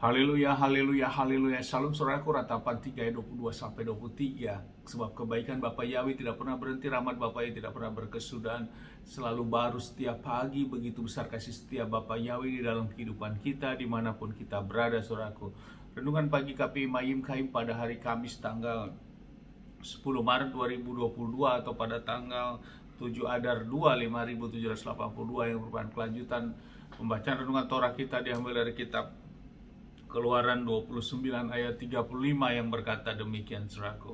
Haleluya, haleluya, haleluya. Salam saudaraku, Ratapan 3 ayat 22-23. Sebab kebaikan Bapa Yahweh tidak pernah berhenti, rahmat Bapa Yahweh tidak pernah berkesudahan, selalu baru setiap pagi. Begitu besar kasih setia Bapa Yahweh di dalam kehidupan kita dimanapun kita berada, saudaraku. Renungan pagi KPI Mayim Kaim pada hari Kamis tanggal 10 Maret 2022 atau pada tanggal 7 Adar 2 5782 yang merupakan kelanjutan pembacaan renungan Torah kita diambil dari kitab Keluaran 29 ayat 35 yang berkata demikian, saudaraku.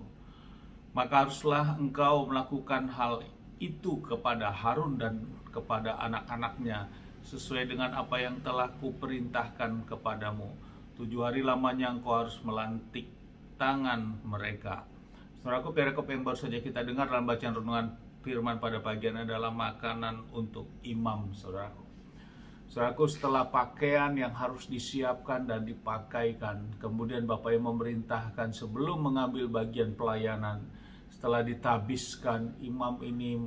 Maka haruslah engkau melakukan hal itu kepada Harun dan kepada anak-anaknya sesuai dengan apa yang telah kuperintahkan kepadamu. 7 hari lamanya engkau harus melantik tangan mereka. Saudaraku, perikop yang baru saja kita dengar dalam bacaan renungan firman pada bagian adalah makanan untuk imam, saudaraku. Saudaraku, setelah pakaian yang harus disiapkan dan dipakaikan, kemudian Bapak yang memerintahkan sebelum mengambil bagian pelayanan, setelah ditabiskan, imam ini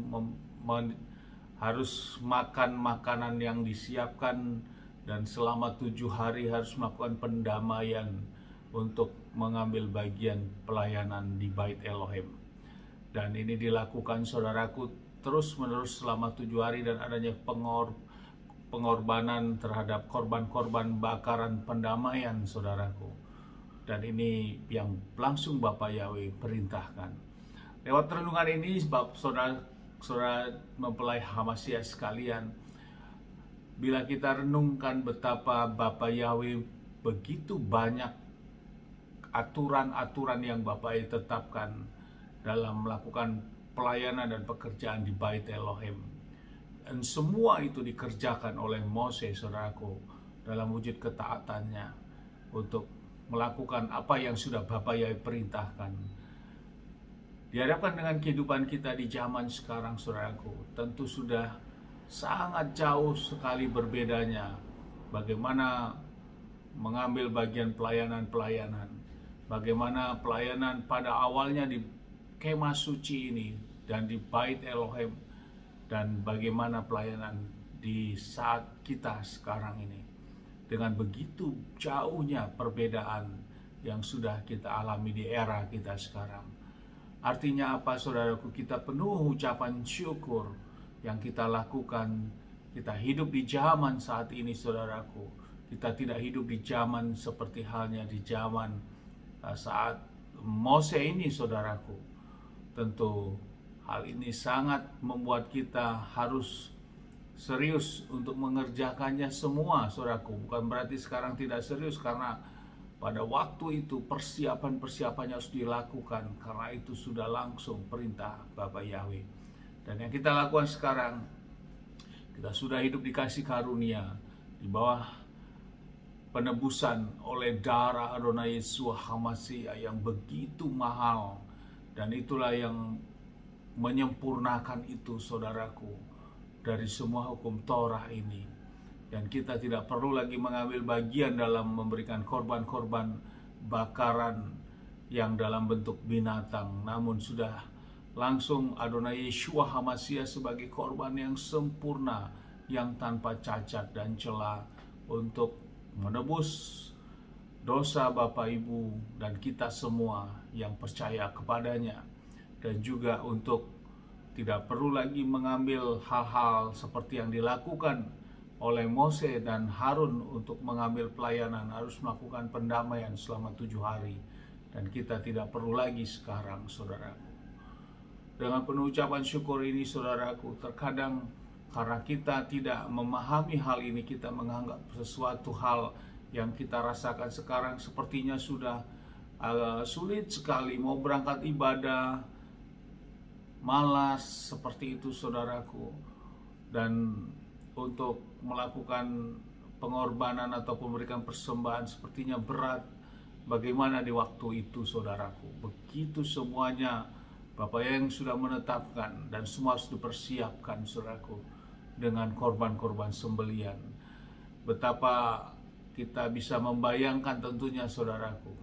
harus makan makanan yang disiapkan dan selama 7 hari harus melakukan pendamaian untuk mengambil bagian pelayanan di Bait Elohim. Dan ini dilakukan, saudaraku, terus-menerus selama 7 hari dan adanya pengorbanan terhadap korban-korban bakaran pendamaian, saudaraku. Dan ini yang langsung Bapak Yahweh perintahkan. Lewat renungan ini, saudara mempelai Hamasya sekalian, bila kita renungkan betapa Bapak Yahweh begitu banyak aturan-aturan yang Bapak Yahweh tetapkan dalam melakukan pelayanan dan pekerjaan di Bait Elohim. Dan semua itu dikerjakan oleh Moses, saudaraku, dalam wujud ketaatannya untuk melakukan apa yang sudah Bapak Yahweh perintahkan. Dihadapkan dengan kehidupan kita di zaman sekarang, saudaraku, tentu sudah sangat jauh sekali berbedanya bagaimana mengambil bagian pelayanan-pelayanan, bagaimana pelayanan pada awalnya di kemah suci ini dan di Bait Elohim, dan bagaimana pelayanan di saat kita sekarang ini. Dengan begitu jauhnya perbedaan yang sudah kita alami di era kita sekarang. Artinya apa, saudaraku? Kita penuh ucapan syukur yang kita lakukan. Kita hidup di zaman saat ini, saudaraku. Kita tidak hidup di zaman seperti halnya di zaman saat Moses ini, saudaraku. Tentu hal ini sangat membuat kita harus serius untuk mengerjakannya semua, saudaraku. Bukan berarti sekarang tidak serius, karena pada waktu itu persiapan-persiapannya harus dilakukan, karena itu sudah langsung perintah Bapak Yahweh. Dan yang kita lakukan sekarang, kita sudah hidup dikasih karunia di bawah penebusan oleh darah Adonai Yesus HaMashiach yang begitu mahal, dan itulah yang menyempurnakan itu, saudaraku, dari semua hukum Torah ini. Dan kita tidak perlu lagi mengambil bagian dalam memberikan korban-korban bakaran yang dalam bentuk binatang, namun sudah langsung Adonai Yeshua HaMashiach sebagai korban yang sempurna, yang tanpa cacat dan celah, untuk menebus dosa Bapak Ibu dan kita semua yang percaya kepadanya. Dan juga untuk tidak perlu lagi mengambil hal-hal seperti yang dilakukan oleh Moses dan Harun untuk mengambil pelayanan, harus melakukan pendamaian selama 7 hari. Dan kita tidak perlu lagi sekarang, saudaraku. Dengan penuh ucapan syukur ini, saudaraku, terkadang karena kita tidak memahami hal ini, kita menganggap sesuatu hal yang kita rasakan sekarang sepertinya sudah sulit sekali. Mau berangkat ibadah, malas seperti itu, saudaraku. Dan untuk melakukan pengorbanan atau memberikan persembahan sepertinya berat. Bagaimana di waktu itu, saudaraku? Begitu semuanya Bapak yang sudah menetapkan dan semua harus dipersiapkan, saudaraku, dengan korban-korban sembelian. Betapa kita bisa membayangkan tentunya, saudaraku,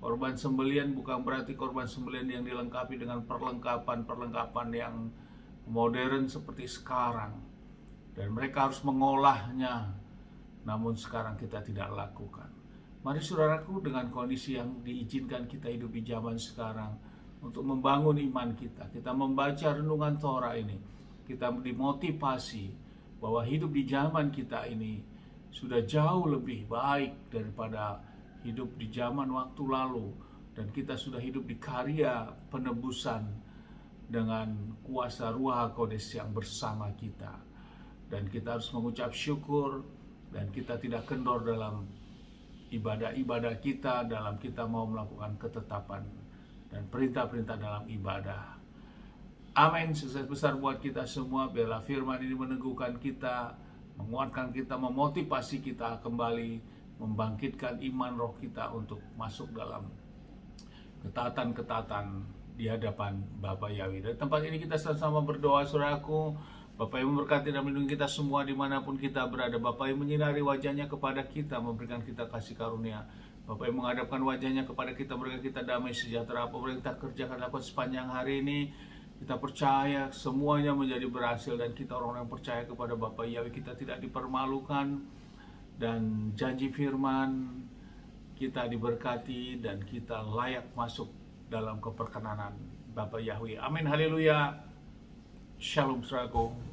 korban sembelian bukan berarti korban sembelian yang dilengkapi dengan perlengkapan yang modern seperti sekarang. Dan mereka harus mengolahnya. Namun sekarang kita tidak lakukan. Mari saudaraku, dengan kondisi yang diizinkan kita hidup di zaman sekarang, untuk membangun iman kita, kita membaca renungan Torah ini, kita dimotivasi bahwa hidup di zaman kita ini sudah jauh lebih baik daripada hidup di zaman waktu lalu, dan kita sudah hidup di karya penebusan dengan kuasa Ruach HaKodes yang bersama kita. Dan kita harus mengucap syukur, dan kita tidak kendor dalam ibadah-ibadah kita, dalam kita mau melakukan ketetapan dan perintah-perintah dalam ibadah. Amin. Sukses besar buat kita semua. Biarlah firman ini meneguhkan kita, menguatkan kita, memotivasi kita kembali, membangkitkan iman roh kita untuk masuk dalam ketaatan-ketaatan di hadapan Bapa Yahweh. Dari tempat ini kita sama-sama berdoa, saudaraku. Bapak yang memberkati dan melindungi kita semua dimanapun kita berada. Bapak yang menyinari wajahnya kepada kita, memberikan kita kasih karunia. Bapak yang menghadapkan wajahnya kepada kita, memberikan kita damai sejahtera. Apa yang kita kerjakan, lakukan sepanjang hari ini, kita percaya semuanya menjadi berhasil, dan kita orang yang percaya kepada Bapa Yahweh, kita tidak dipermalukan, dan janji firman kita diberkati, dan kita layak masuk dalam keperkenanan Bapa Yahweh. Amin, haleluya. Shalom saudaraku.